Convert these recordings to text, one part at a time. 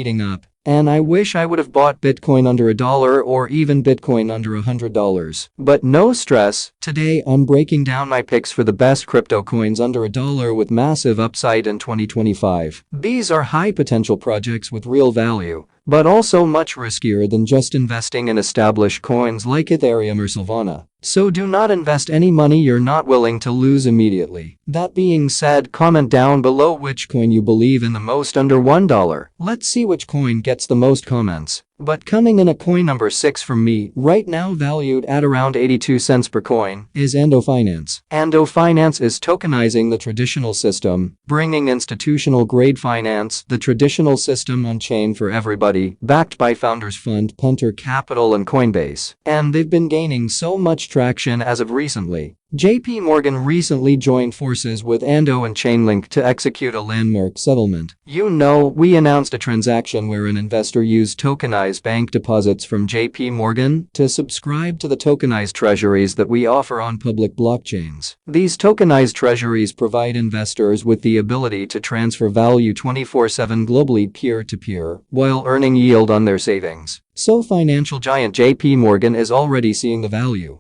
eating up. And I wish I would have bought Bitcoin under $1 or even Bitcoin under $100. But no stress, today I'm breaking down my picks for the best crypto coins under $1 with massive upside in 2025. These are high potential projects with real value, but also much riskier than just investing in established coins like Ethereum or Solana. So do not invest any money you're not willing to lose immediately. That being said, comment down below which coin you believe in the most under $1. Let's see which coin gets the most comments. But coming in at coin number 6 from me, right now valued at around 82 cents per coin, is Ando Finance. Ando Finance is tokenizing the traditional system, bringing institutional grade finance, the traditional system on chain for everybody, backed by Founders Fund, Punter Capital and Coinbase. And they've been gaining so much traction as of recently. JP Morgan recently joined forces with Ando and Chainlink to execute a landmark settlement. We announced a transaction where an investor used tokenized bank deposits from JP Morgan to subscribe to the tokenized treasuries that we offer on public blockchains. These tokenized treasuries provide investors with the ability to transfer value 24/7 globally peer-to-peer while earning yield on their savings. So financial giant JP Morgan is already seeing the value.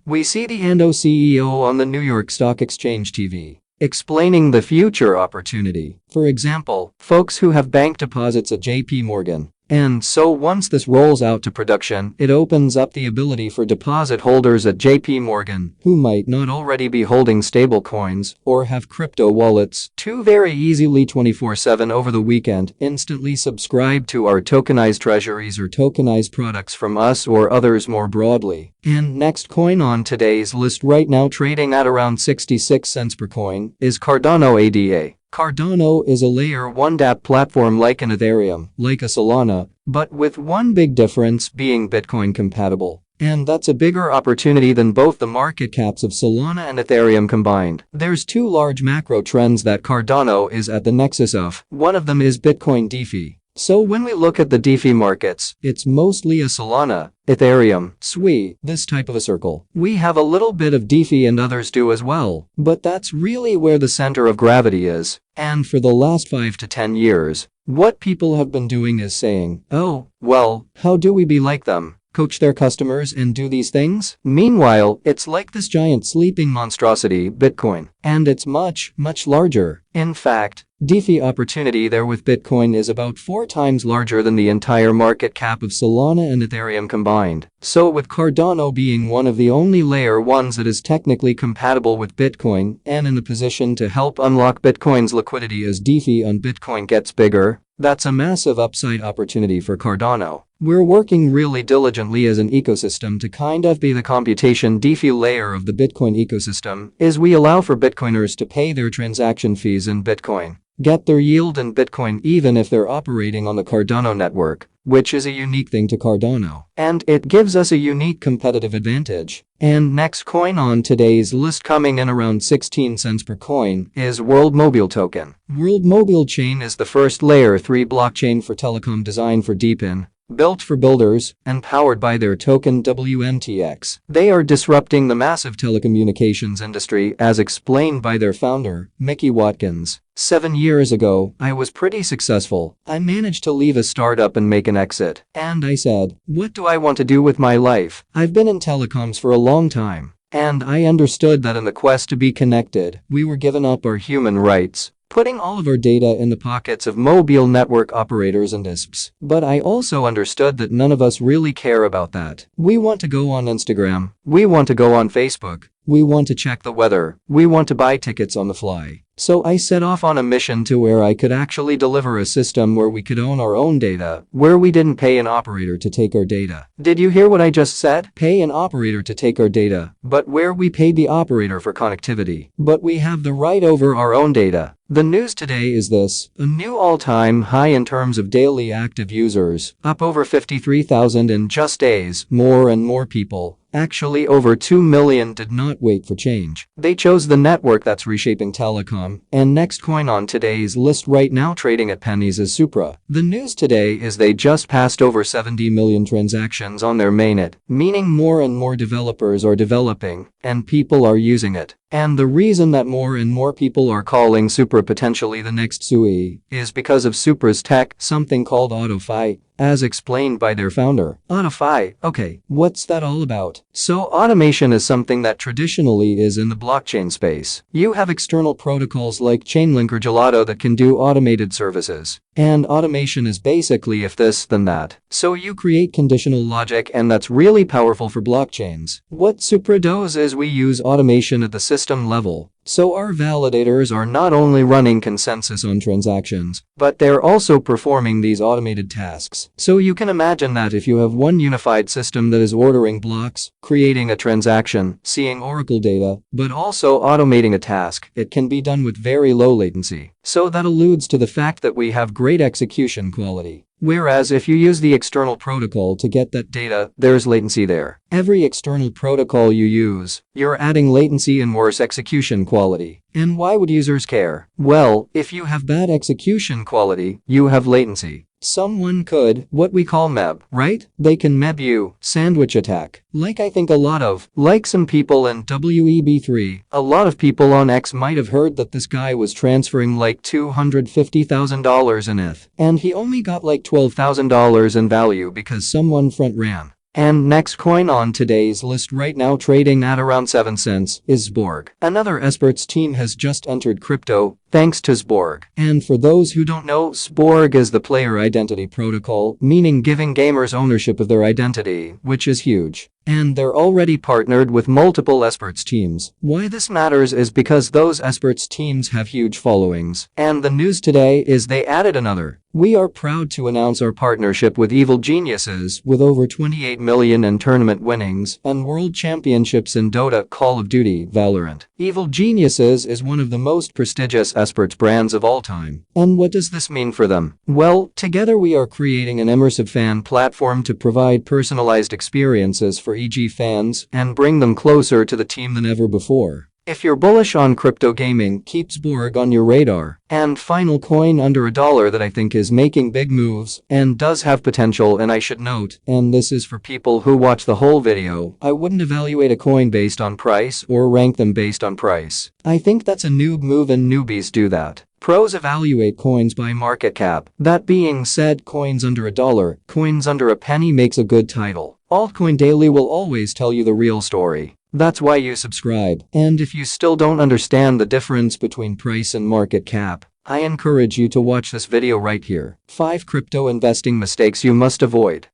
We see the Ando CEO on the New York Stock Exchange TV explaining the future opportunity. For example, folks who have bank deposits at JP Morgan. And so once this rolls out to production, it opens up the ability for deposit holders at JP Morgan, who might not already be holding stable coins or have crypto wallets, to very easily 24/7 over the weekend instantly subscribe to our tokenized treasuries or tokenized products from us or others more broadly. And next coin on today's list, right now trading at around 66 cents per coin, is Cardano ADA. Cardano is a layer 1 dApp platform like an Ethereum, like a Solana, but with one big difference being Bitcoin compatible. And that's a bigger opportunity than both the market caps of Solana and Ethereum combined. There's two large macro trends that Cardano is at the nexus of. One of them is Bitcoin DeFi. So when we look at the DeFi markets, it's mostly a Solana, Ethereum, SWI, this type of a circle. We have a little bit of DeFi and others do as well, but that's really where the center of gravity is. And for the last 5 to 10 years, what people have been doing is saying, oh, well, how do we be like them? Coach their customers and do these things? Meanwhile, it's like this giant sleeping monstrosity, Bitcoin. And it's much, much larger. In fact, DeFi opportunity there with Bitcoin is about 4 times larger than the entire market cap of Solana and Ethereum combined. So with Cardano being one of the only layer 1s that is technically compatible with Bitcoin and in the position to help unlock Bitcoin's liquidity as DeFi on Bitcoin gets bigger, that's a massive upside opportunity for Cardano. We're working really diligently as an ecosystem to kind of be the computation DeFi layer of the Bitcoin ecosystem, is we allow for Bitcoiners to pay their transaction fees in Bitcoin, get their yield in Bitcoin even if they're operating on the Cardano network, which is a unique thing to Cardano. And it gives us a unique competitive advantage. And next coin on today's list, coming in around 16 cents per coin, is World Mobile Token. World Mobile Chain is the first layer 3 blockchain for telecom designed for DePIN, built for builders, and powered by their token WMTX. They are disrupting the massive telecommunications industry as explained by their founder, Mickey Watkins. 7 years ago, I was pretty successful. I managed to leave a startup and make an exit. And I said, what do I want to do with my life? I've been in telecoms for a long time. And I understood that in the quest to be connected, we were giving up our human rights, putting all of our data in the pockets of mobile network operators and ISPs. But I also understood that none of us really care about that. We want to go on Instagram. We want to go on Facebook. We want to check the weather. We want to buy tickets on the fly. So I set off on a mission to where I could actually deliver a system where we could own our own data, where we didn't pay an operator to take our data. Did you hear what I just said? Pay an operator to take our data, but where we paid the operator for connectivity. But we have the right over our own data. The news today is this: a new all-time high in terms of daily active users, up over 53,000 in just days. More and more people, actually over 2 million, did not wait for change. They chose the network that's reshaping telecom. And next coin on today's list, right now trading at pennies, is Supra. The news today is they just passed over 70 million transactions on their mainnet, meaning more and more developers are developing, and people are using it. And the reason that more and more people are calling Supra potentially the next Sui is because of Supra's tech, something called AutoFi, as explained by their founder. AutoFi, okay, what's that all about? So automation is something that traditionally is in the blockchain space. You have external protocols like Chainlink or Gelato that can do automated services. And automation is basically if this then that. So you create conditional logic, and that's really powerful for blockchains. What Supra does is we use automation at the system level. So our validators are not only running consensus on transactions, but they're also performing these automated tasks. So you can imagine that if you have one unified system that is ordering blocks, creating a transaction, seeing Oracle data, but also automating a task, it can be done with very low latency. So that alludes to the fact that we have great execution quality. Whereas if you use the external protocol to get that data, there's latency there. Every external protocol you use, you're adding latency and worse execution quality. And why would users care? Well, if you have bad execution quality, you have latency. Someone could, what we call meb, right? They can meb you, sandwich attack. Like I think like some people in WEB3, a lot of people on X might have heard that this guy was transferring like $250,000 in ETH. And he only got like $12,000 in value because someone front ran. And next coin on today's list right now trading at around 7 cents is Zborg. Another experts team has just entered crypto, thanks to Zborg. And for those who don't know, Zborg is the player identity protocol, meaning giving gamers ownership of their identity, which is huge. And they're already partnered with multiple experts teams. Why this matters is because those experts teams have huge followings. And the news today is they added another. We are proud to announce our partnership with Evil Geniuses with over 28 million in tournament winnings and world championships in Dota, Call of Duty, Valorant. Evil Geniuses is one of the most prestigious esports brands of all time. And what does this mean for them? Well, together we are creating an immersive fan platform to provide personalized experiences for EG fans and bring them closer to the team than ever before. If you're bullish on crypto gaming, keep Zborg on your radar. And final coin under $1 that I think is making big moves and does have potential, and I should note, and this is for people who watch the whole video, I wouldn't evaluate a coin based on price or rank them based on price. I think that's a noob move and newbies do that. Pros evaluate coins by market cap. That being said, coins under $1, coins under a penny makes a good title. Altcoin Daily will always tell you the real story. That's why you subscribe. And if you still don't understand the difference between price and market cap, I encourage you to watch this video right here. 5 crypto investing mistakes you must avoid.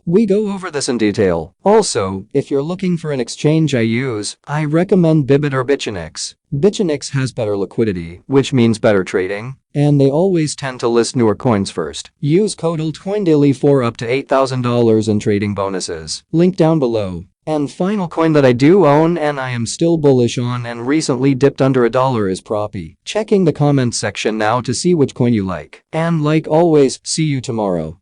We go over this in detail. Also, if you're looking for an exchange I recommend Bybit or Bitfinex. Bitfinex has better liquidity, which means better trading, and they always tend to list newer coins first. Use code ALTCOINDAILY for up to $8,000 in trading bonuses. Link down below. And final coin that I do own and I am still bullish on and recently dipped under $1 is Propy. Checking the comments section now to see which coin you like. And like always, see you tomorrow.